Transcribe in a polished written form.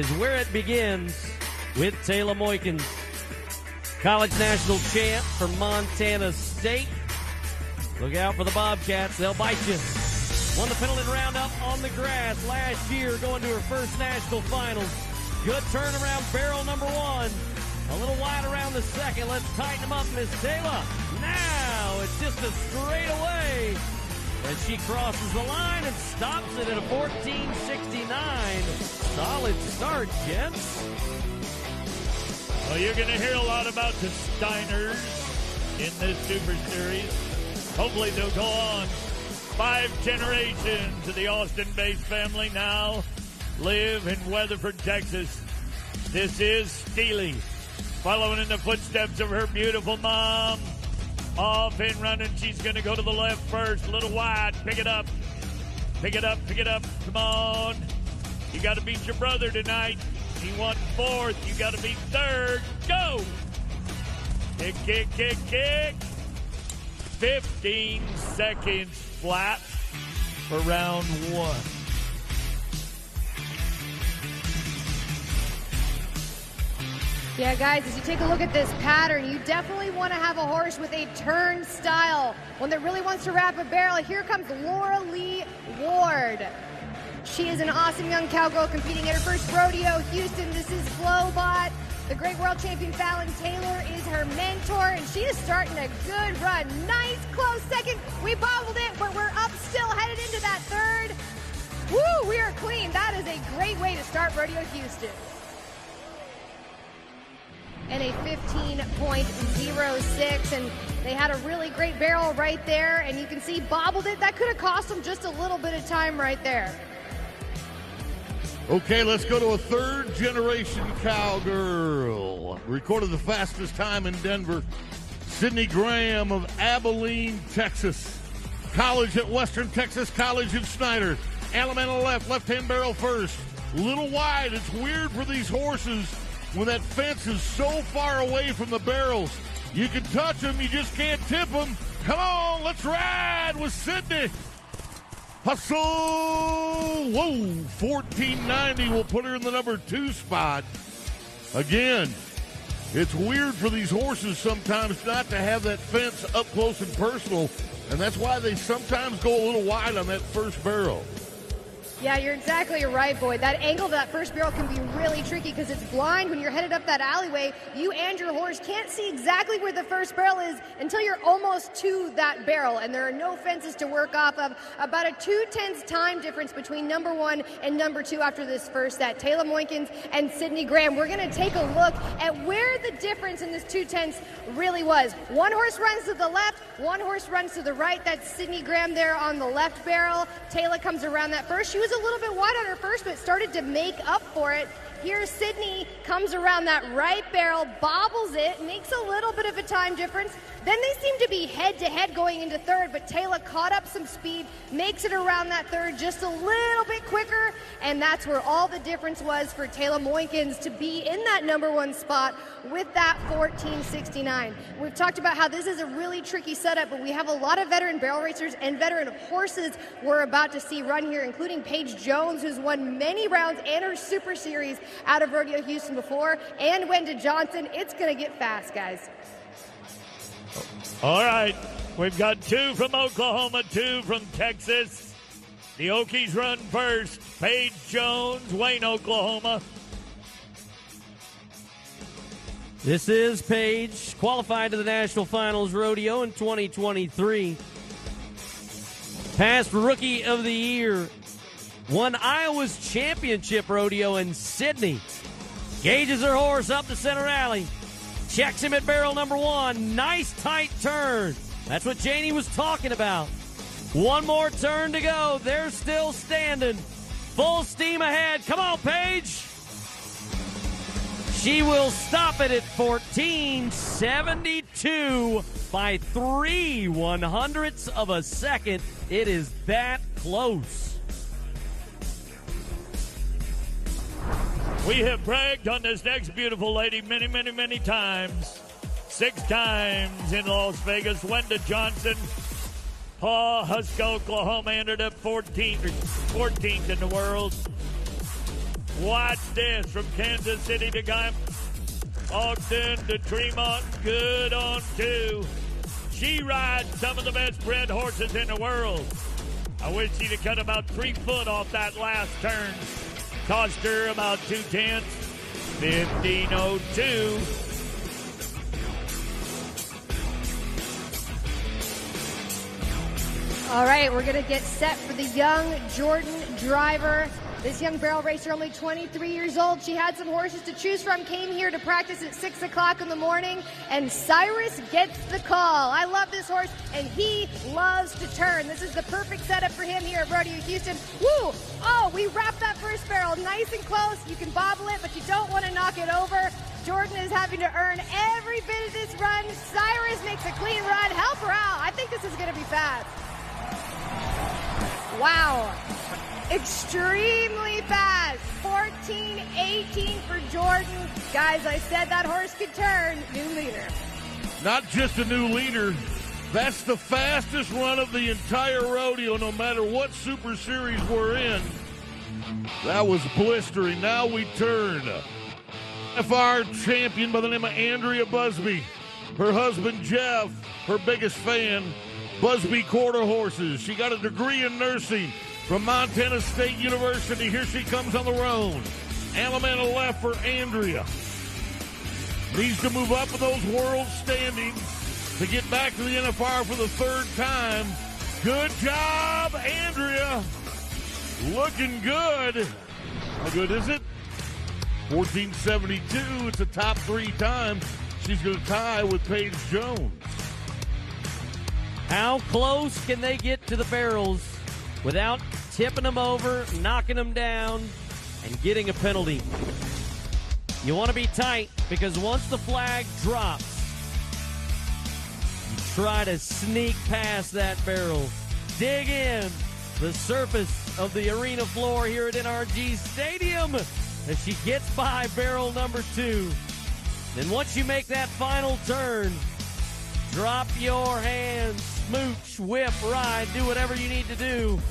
Is where it begins with Tayla Moeykens, college national champ for Montana State. Look out for the Bobcats. They'll bite you. Won the Pendleton Roundup on the grass last year, going to her first national finals. Good turnaround barrel number one. A little wide around the second. Let's tighten them up, Miss Tayla. Now it's just a straightaway as she crosses the line and stops it at a 14.69. Solid start, gents. Well, you're going to hear a lot about the Steiners in this Super Series. Hopefully they'll go on. 5 generations of the Austin-based family now live in Weatherford, Texas. This is Steely, following in the footsteps of her beautiful mom. Off and running. She's going to go to the left first. A little wide. Pick it up. Pick it up. Pick it up. Come on. You got to beat your brother tonight. He won 4th. You got to beat 3rd. Go. Kick, kick, kick, kick. 15 seconds flat for round 1. Yeah, guys, as you take a look at this pattern, you definitely want to have a horse with a turn style, one that really wants to wrap a barrel. Here comes Loralee Ward. She is an awesome young cowgirl competing at her first rodeo. Houston, this is Flowbot. The great world champion Fallon Taylor is her mentor, and she is starting a good run. Nice, close second. We bobbled it, but we're up still, headed into that 3rd. Woo, we are clean. That is a great way to start Rodeo Houston. And a 15.06, and they had a really great barrel right there, and you can see bobbled it. That could have cost them just a little bit of time right there. Okay, let's go to a 3rd generation cowgirl. Recorded the fastest time in Denver. Sydney Graham of Abilene, Texas. College at Western Texas College of Snyder. Alabama left-hand barrel first. Little wide. It's weird for these horses when that fence is so far away from the barrels. You can touch them, you just can't tip them. Come on, let's ride with Sydney. Hustle! Whoa, 1490 will put her in the number 2 spot. Again, it's weird for these horses sometimes not to have that fence up close and personal, and that's why they sometimes go a little wide on that first barrel. Yeah, you're exactly right, Boyd. That angle of that first barrel can be really tricky because it's blind. When you're headed up that alleyway, you and your horse can't see exactly where the first barrel is until you're almost to that barrel, and there are no fences to work off of. About a 2/10 time difference between number 1 and number 2 after this first set. Tayla Moeykens and Sydney Graham. We're going to take a look at where the difference in this 2/10 really was. One horse runs to the left, one horse runs to the right. That's Sydney Graham there on the left barrel. Tayla comes around that first. She was a little bit wide on her first, but started to make up for it. Here, Sydney comes around that right barrel, bobbles it, makes a little bit of a time difference. Then they seem to be head-to-head going into 3rd, but Tayla caught up some speed, makes it around that 3rd just a little bit quicker, and that's where all the difference was for Tayla Moeykens to be in that number 1 spot with that 14.69. We've talked about how this is a really tricky setup, but we have a lot of veteran barrel racers and veteran horses we're about to see run here, including Paige Jones, who's won many rounds and her Super Series out of Rodeo Houston before, and Wenda Johnson. It's going to get fast, guys. All right, we've got 2 from Oklahoma, 2 from Texas. The Okies run first. Paige Jones, Wayne, Oklahoma. This is Paige, qualified to the National Finals Rodeo in 2023. Past Rookie of the Year. Won Iowa's championship rodeo in Sydney. Gauges her horse up the center alley. Checks him at barrel number 1. Nice tight turn. That's what Janie was talking about. One more turn to go. They're still standing. Full steam ahead. Come on, Paige. She will stop it at 14.72 by 3/100ths of a second. It is that close. We have bragged on this next beautiful lady many, many, many times. 6 times in Las Vegas. Wenda Johnson, Huska, Oklahoma, ended up 14th in the world. Watch this. this from Kansas City to Guy. Ogden to Tremont, good on 2. She rides some of the best bred horses in the world. I wish she'd have cut about 3 foot off that last turn. Cost her about 2/10. 15:02. All right, we're going to get set for the young Jordan driver. This young barrel racer, only 23 years old. She had some horses to choose from, came here to practice at 6 o'clock in the morning, and Cyrus gets the call. I love this horse, and he loves to turn. This is the perfect setup for him here at Rodeo Houston. Woo! Oh, we wrapped that first barrel nice and close. You can bobble it, but you don't want to knock it over. Jordan is having to earn every bit of this run. Cyrus makes a clean run. Help her out. I think this is going to be fast. Wow. Extremely fast. 14:18 for Jordan. Guys, I said that horse could turn. New leader. Not just a new leader. That's the fastest run of the entire rodeo, no matter what Super Series we're in. That was blistering. Now we turn. FR champion by the name of Andrea Busby. Her husband, Jeff, her biggest fan. Busby Quarter Horses. She got a degree in nursing from Montana State University. Here she comes on the roan. Alamana left for Andrea. Needs to move up in those world standings to get back to the NFR for the 3rd time. Good job, Andrea. Looking good. How good is it? 14:72. It's a top 3 time. She's going to tie with Paige Jones. How close can they get to the barrels without tipping them over, knocking them down, and getting a penalty? You want to be tight because once the flag drops, you try to sneak past that barrel. Dig in the surface of the arena floor here at NRG Stadium as she gets by barrel number 2. Then once you make that final turn, drop your hands, smooch, whip, ride, do whatever you need to do.